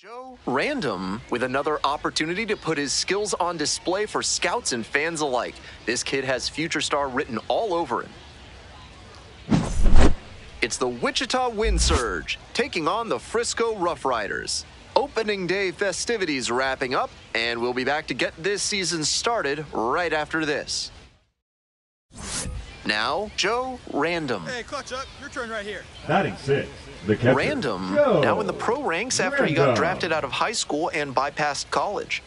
Joe Random with another opportunity to put his skills on display for scouts and fans alike. This kid has future star written all over him. It's the Wichita Wind Surge taking on the Frisco Rough Riders. Opening day festivities wrapping up, and we'll be back to get this season started right after this. Now, Joe Random. Hey, clutch up. Your turn right here. Batting six, the catcher. Random, Joe now in the pro ranks after he got drafted out of high school and bypassed college.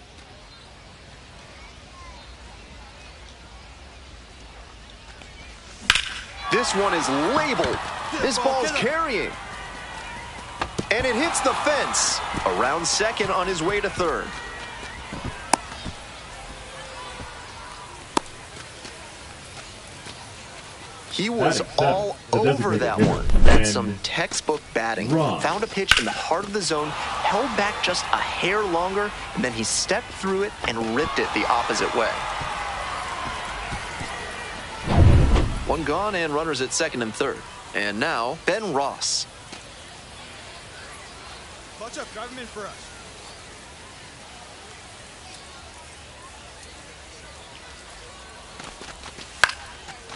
This one is labeled. This ball's carrying. And it hits the fence. Around second on his way to third. He was all over that one. That's some textbook batting. Found a pitch in the heart of the zone, held back just a hair longer, and then he stepped through it and ripped it the opposite way. One gone and runners at second and third. And now, Ben Ross. Clutch up, drive him in for us.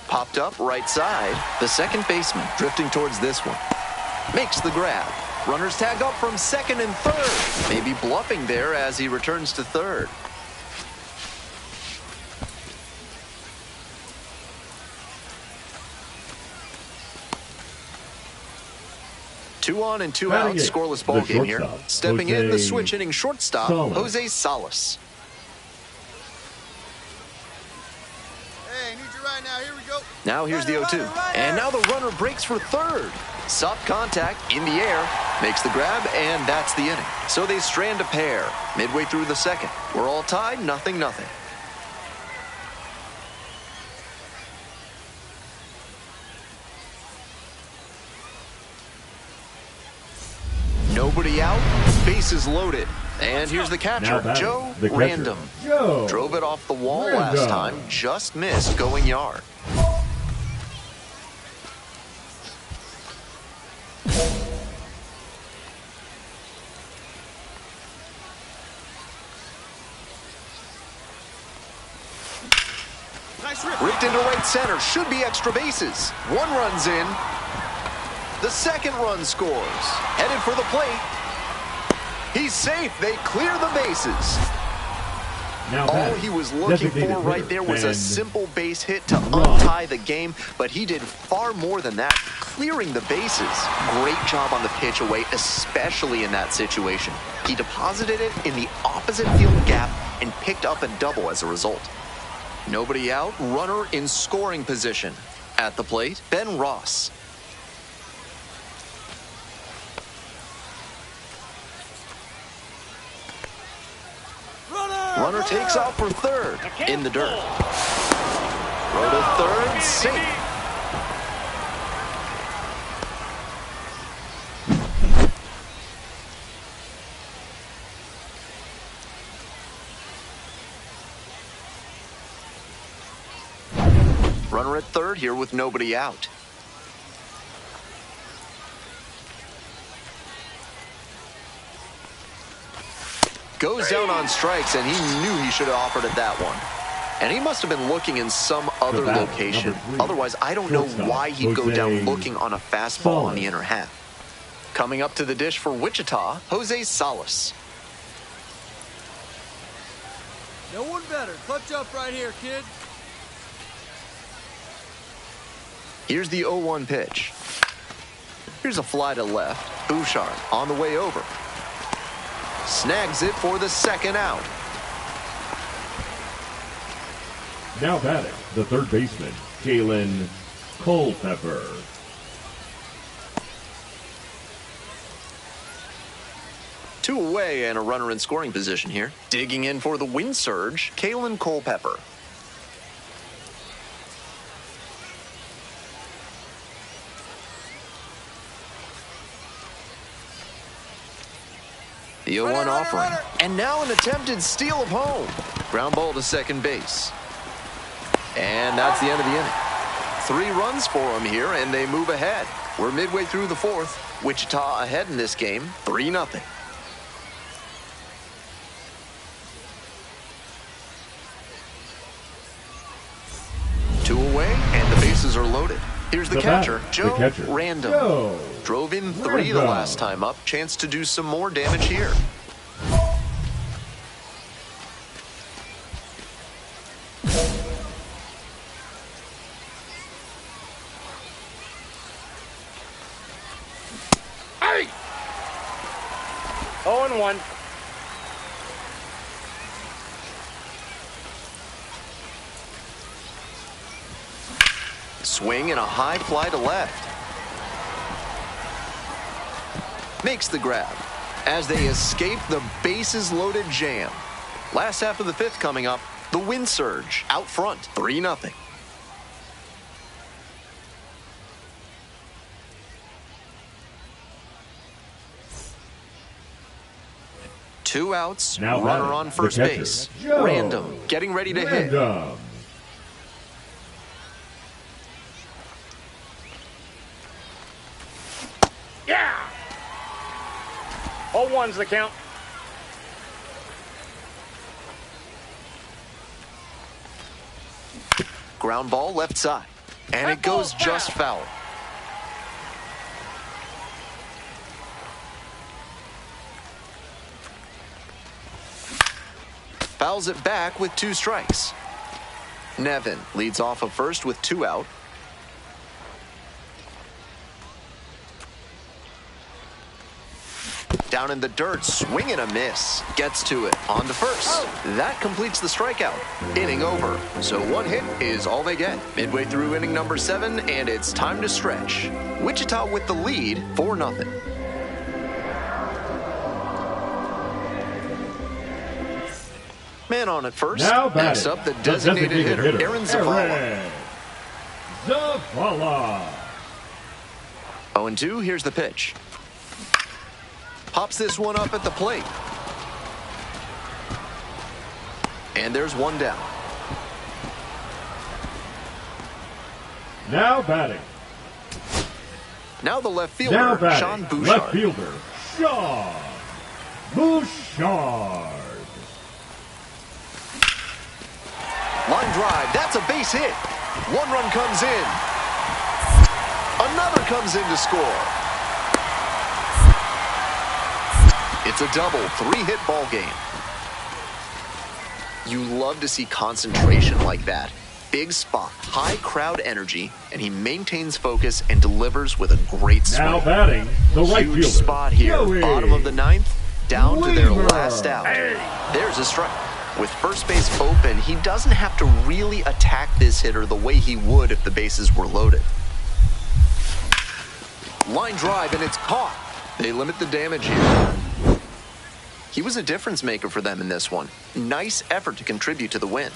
Popped up right side. The second baseman drifting towards this one. Makes the grab. Runners tag up from second and third. Maybe bluffing there as he returns to third. Two on and two out, scoreless ball game here. Stepping in, the switch hitting shortstop, Jose Salas. Hey, need you right now. Here we go. Now here's the 0-2. And now the runner breaks for third. Soft contact in the air, makes the grab, and that's the inning. So they strand a pair midway through the second. We're all tied, 0-0. Nobody out, bases loaded. And here's the catcher, Joe Random. Drove it off the wall last time, just missed going yard. Ripped into right center. Should be extra bases. One run's in. The second run scores. Headed for the plate. He's safe. They clear the bases. All he was looking for right there was a simple base hit to untie the game, but he did far more than that, clearing the bases. Great job on the pitch away, especially in that situation. He deposited it in the opposite field gap and picked up a double as a result. Nobody out, runner in scoring position. At the plate, Ben Ross. Runner takes out for third, in the dirt. Throw to third, safe. Runner at third here with nobody out. Goes down on strikes, and he knew he should have offered at that one. And he must have been looking in some other location. Otherwise, I don't know why he'd go down looking on a fastball on the inner half. Coming up to the dish for Wichita, Jose Salas. No one better. Clutch up right here, kid. Here's the 0-1 pitch. Here's a fly to left. Bouchard on the way over. Snags it for the second out. Now batting, the third baseman, Kalen Culpepper. Two away and a runner in scoring position here. Digging in for the wind surge, Kalen Culpepper. The 0-1 offering. And now an attempted steal of home. Ground ball to second base. And that's the end of the inning. 3 runs for them here, and they move ahead. We're midway through the fourth. Wichita ahead in this game, 3-0. Two away, and the bases are loaded. Here's the catcher, Joe Random. Drove in 3 the last time up. Chance to do some more damage here. Hey! 0-1. Swing and a high fly to left. Makes the grab as they escape the bases-loaded jam. Last half of the 5th coming up. The wind surge out front, 3-0. Two outs, now runner on first base. Random, getting ready to hit. Yeah! 0-1's the count. Ground ball left side. And it goes just foul. Fouls it back with 2 strikes. Nevin leads off of first with 2 out. Down in the dirt, swing and a miss. Gets to it, on to first. That completes the strikeout. Inning over. So 1 hit is all they get. Midway through inning number 7, and it's time to stretch. Wichita with the lead, 4-0. Man on at first. Next up, the designated hitter, Aaron Zavala. 0-2, here's the pitch. Pops this one up at the plate. And there's 1 down. Now batting. Now the left fielder, Sean Bouchard. Left fielder, Sean Bouchard. Line drive, that's a base hit. One run comes in. Another comes in to score. It's a double, 3-hit ball game. You love to see concentration like that. Big spot, high crowd energy, and he maintains focus and delivers with a great swing. Now batting, the right Huge fielder. spot here. Joey Bottom of the ninth, down to their Weaver. last out. There's a strike. With first base open, he doesn't have to really attack this hitter the way he would if the bases were loaded. Line drive, and it's caught. They limit the damage here. He was a difference maker for them in this one. Nice effort to contribute to the win.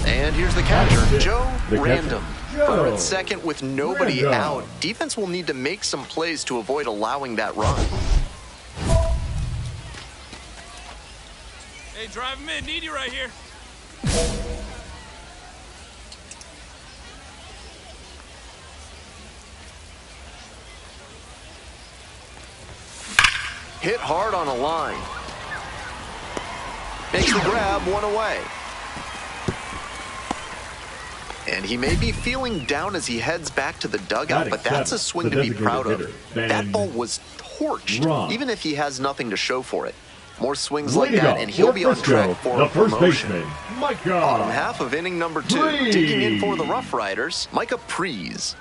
And here's the catcher, Joe Random. Runner at second with nobody out. Defense will need to make some plays to avoid allowing that run. Hey, drive him in. Need you right here. Hit hard on a line. Makes the grab, one away. And he may be feeling down as he heads back to the dugout, but that's a swing to be proud of. That ball was torched, even if he has nothing to show for it. More swings like that, and he'll be on track for a promotion. Bottom half of inning number 2. Digging in for the Rough Riders, Micah Prees.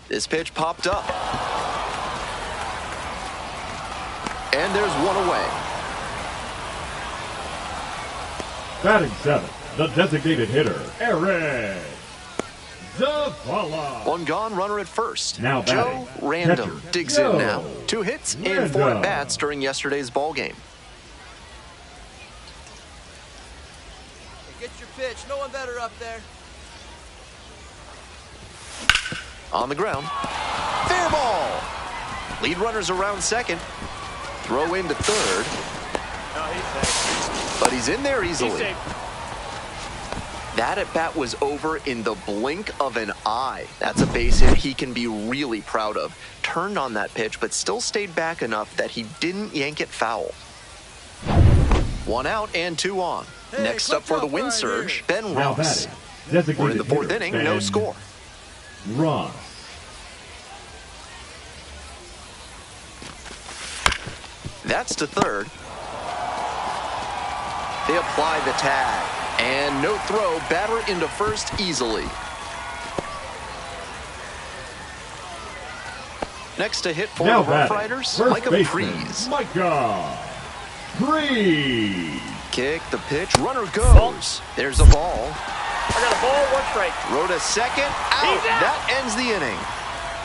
This pitch popped up. And there's one away. Batting 7, the designated hitter, Eric Zavala. One gone, runner at first. Now Joe Random catcher, digs Joe in now. 2 hits and 4 Random. at-bats during yesterday's ball game. Hey, get your pitch. No one better up there. On the ground. Fair ball. Lead runners around second. Throw into third. No, he's safe. But he's in there easily. He's safe. That at-bat was over in the blink of an eye. That's a base hit he can be really proud of. Turned on that pitch, but still stayed back enough that he didn't yank it foul. 1 out and 2 on. Hey, Next up for the win surge, Ben Now Ross. batting, designated We're in the 4th hitter, inning, no Ben score. Ross. That's to third. They apply the tag. And no throw, batter into first easily. Next to hit for Now the Rough batting, Riders, first Micah baseman, Prees. Micah Prees. Kick, the pitch, runner goes. There's a ball. I got a ball, 1 strike. Rhoda second, out. He's out. That ends the inning.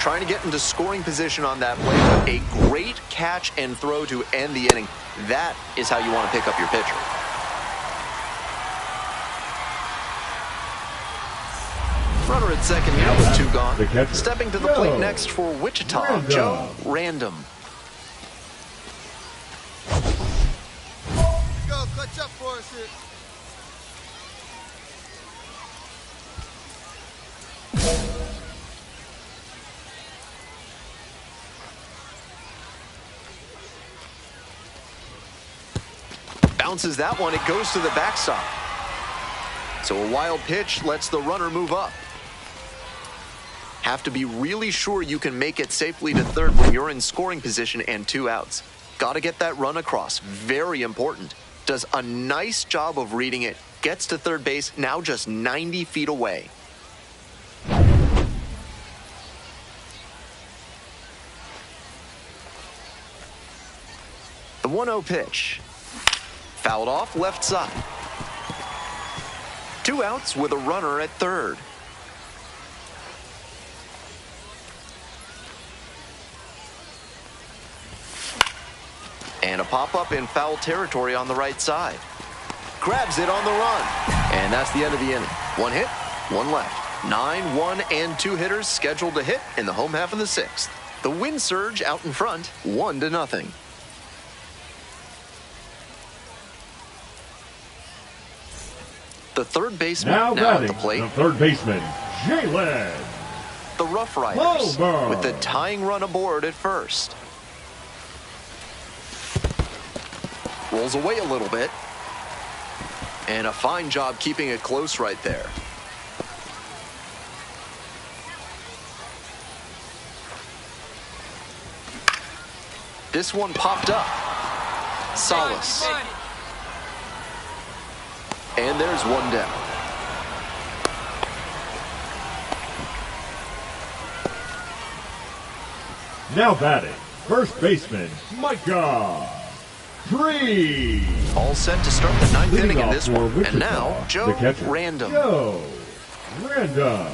Trying to get into scoring position on that play, but a great catch and throw to end the inning. That is how you want to pick up your pitcher. Runner at second here with 2 gone. The catcher, Stepping to the Joe plate next for Wichita, Random. Joe Random. Go, clutch up for us here. Bounces that one, it goes to the backstop. So a wild pitch lets the runner move up. Have to be really sure you can make it safely to third when you're in scoring position and 2 outs. Got to get that run across. Very important. Does a nice job of reading it. Gets to third base, now just 90 feet away. The 1-0 pitch. Fouled off left side. 2 outs with a runner at third. And a pop-up in foul territory on the right side. Grabs it on the run. And that's the end of the inning. 1 hit, 1 left. 9, 1, and 2 hitters scheduled to hit in the home half of the 6th. The win surge out in front, 1-0. The third baseman Now now at batting, the plate. the third baseman, Jalen. The Rough Riders Over. with the tying run aboard at first. Rolls away a little bit. And a fine job keeping it close right there. This one popped up. Solace. And there's one down. Now batting, first baseman, Micah. 3. All set to start the ninth Leading inning in off this for one. Wichita, And now, Joe the catcher. Random. Joe Random.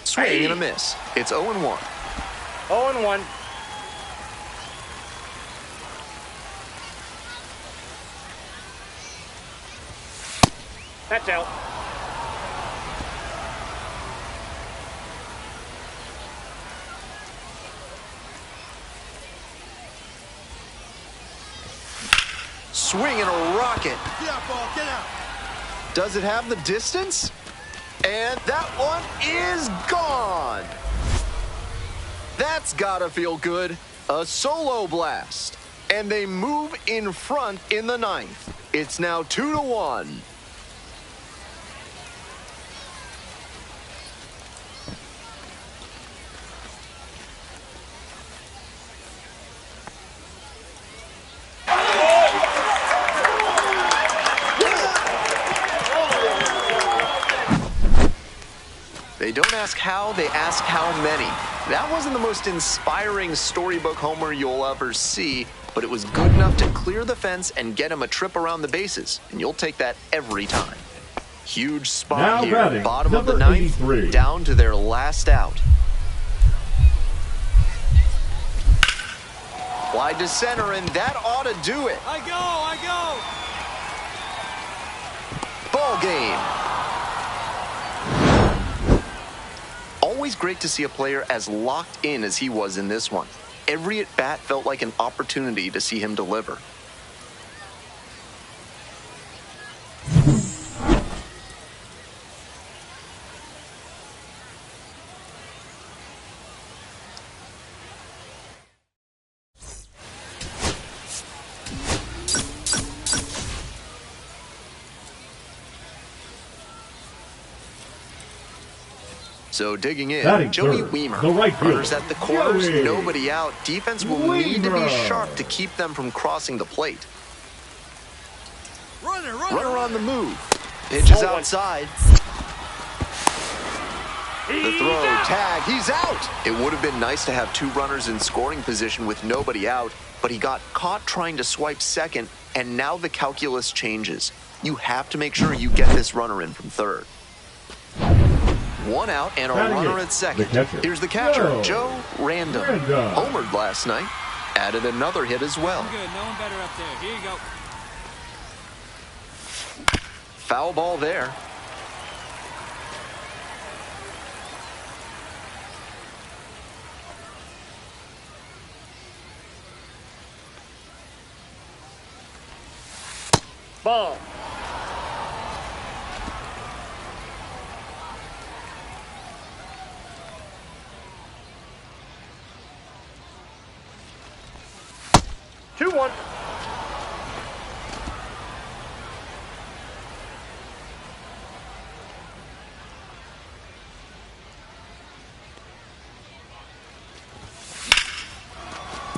Swing and a miss. It's 0-1. 0-1. That's out. Swing and a rocket. Get out, ball, get out. Does it have the distance? And that one is gone. That's gotta feel good. A solo blast. And they move in front in the ninth. It's now 2-1. They don't ask how, they ask how many. That wasn't the most inspiring storybook homer you'll ever see, but it was good enough to clear the fence and get him a trip around the bases, and you'll take that every time. Huge spot Now here, batting, bottom of the number ninth, 83. down to their last out. Wide to center, and that ought to do it. I go! Ball game. Always great to see a player as locked in as he was in this one. Every at-bat felt like an opportunity to see him deliver. So digging in, Batting Joey third, Weimer. the right fielder. Runners at the corners, Joey nobody out. Defense will need to be Weimer. sharp to keep them from crossing the plate. Runner, Runner on the move. Pitch is outside. The throw, tag, he's out. It would have been nice to have two runners in scoring position with nobody out, but he got caught trying to swipe second, and now the calculus changes. You have to make sure you get this runner in from third. One out and a Batting runner it, at second. the catcher. Here's the catcher, Joe Random. Random. Homered last night. Added another hit as well. Good, no one better up there. Here you go. Foul ball there. Ball. Two, one.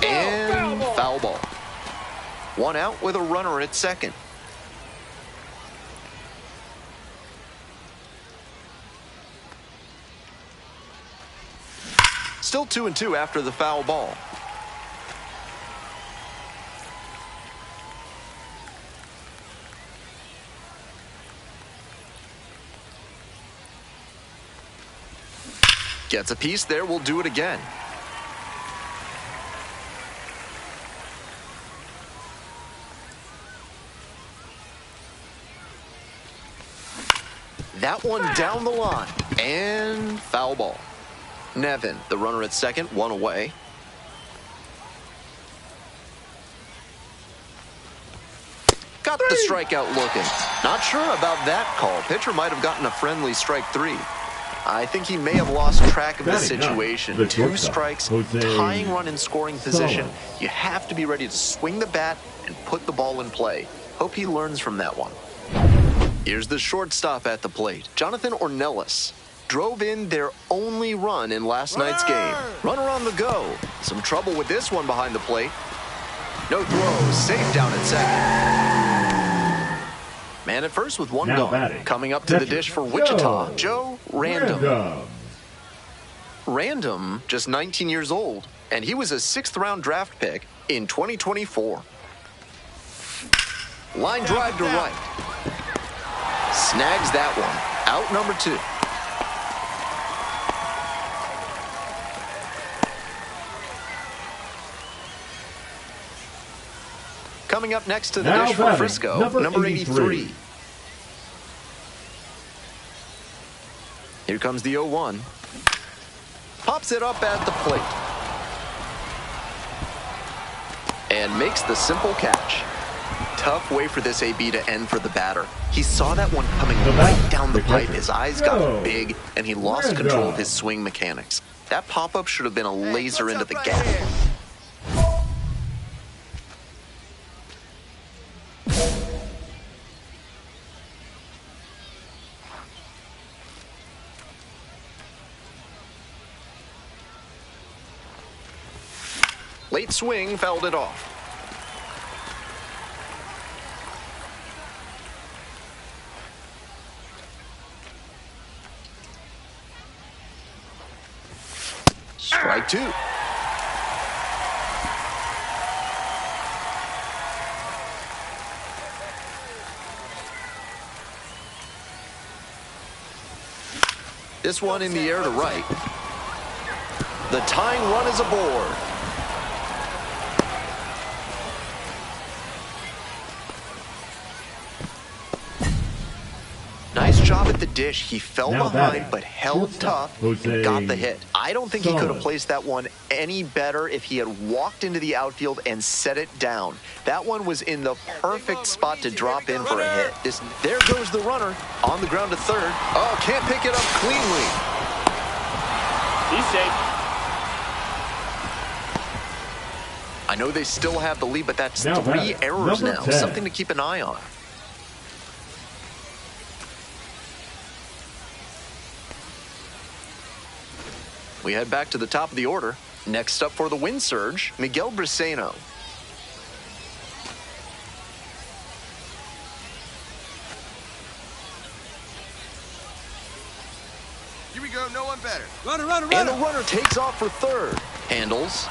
And foul ball. One out with a runner at second. Still 2-2 after the foul ball. Gets a piece there, we'll do it again. That one down the line. And foul ball. Nevin, the runner at second, one away. Got the strikeout looking. Not sure about that call. Pitcher might have gotten a friendly strike three. I think he may have lost track of the situation. Two strikes, tying run in scoring position. You have to be ready to swing the bat and put the ball in play. Hope he learns from that one. Here's the shortstop at the plate. Jonathan Ornelas drove in their only run in last night's game. Runner on the go. Some trouble with this one behind the plate. No throw. Safe down at second. Man at first with one gone. Coming up to the dish for Wichita, Joe Random. Random, just 19 years old, and he was a 6th-round draft pick in 2024. Line drive to right. Snags that one. Out number 2. Coming up next to the dish for Frisco, number 83. Here comes the 0-1. Pops it up at the plate. And makes the simple catch. Tough way for this AB to end for the batter. He saw that one coming right down the pipe. His eyes got big, and he lost control of his swing mechanics. That pop-up should have been a laser into the gap. Late swing, fouled it off. Strike 2. This one in the air to right. The tying run is aboard. Nice job at the dish. He fell behind, but held tough and got the hit. I don't think he could have placed that one any better if he had walked into the outfield and set it down. That one was in the perfect spot to drop in for a hit. There goes the runner on the ground to third. Oh, can't pick it up cleanly. He's safe. I know they still have the lead, but that's 3 errors now. Something to keep an eye on. We head back to the top of the order. Next up for the wind surge, Miguel Briseno. Here we go, no one better. Runner, runner, runner. And the runner takes off for third. Handles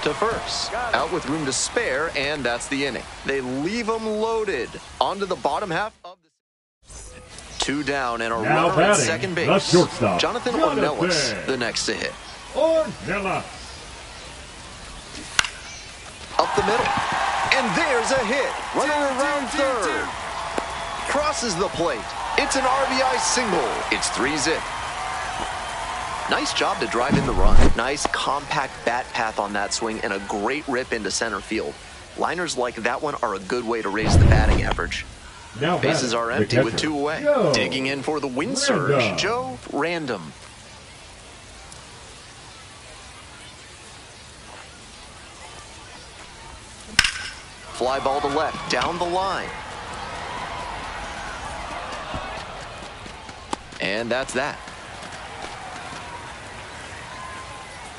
to first. Out with room to spare, and that's the inning. They leave them loaded onto the bottom half of the... 2 down and a runner at second base. Jonathan Ornelas, the next to hit. Ornelas. Up the middle. And there's a hit. Runner around third. Crosses the plate. It's an RBI single. It's 3-zip. Nice job to drive in the run. Nice compact bat path on that swing and a great rip into center field. Liners like that one are a good way to raise the batting average. Bases are empty with 2 away. Digging in for the wind surge, Joe Random. Fly ball to left, down the line. And that's that.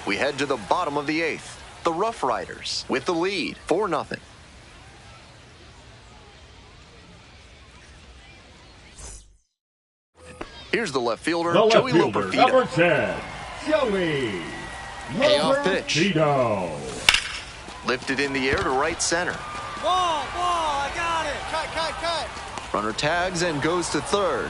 We head to the bottom of the 8th. The Rough Riders with the lead, 4-0. Here's the left fielder, Joey Loperfido. Number 10, Joey Payoff pitch. Loperfido. Lifted in the air to right center. Ball, I got it. Cut. Runner tags and goes to third.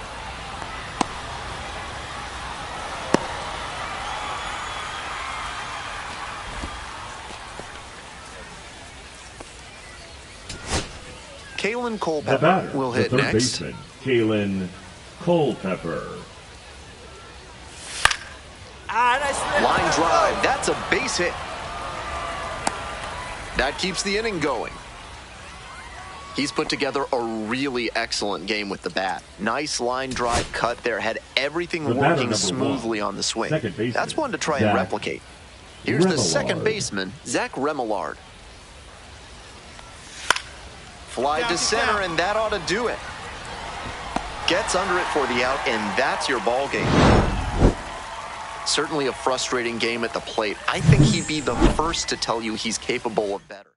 Kalen Culpepper will hit next. Kalen Culpepper. Nice hit. Line drive, that's a base hit. That keeps the inning going. He's put together a really excellent game with the bat. Nice line drive cut there, had everything working smoothly on the swing. That's one to try and replicate. Here's the second baseman, Zach Remillard. Fly to center, and that ought to do it. Gets under it for the out, and that's your ball game. Certainly a frustrating game at the plate. I think he'd be the first to tell you he's capable of better.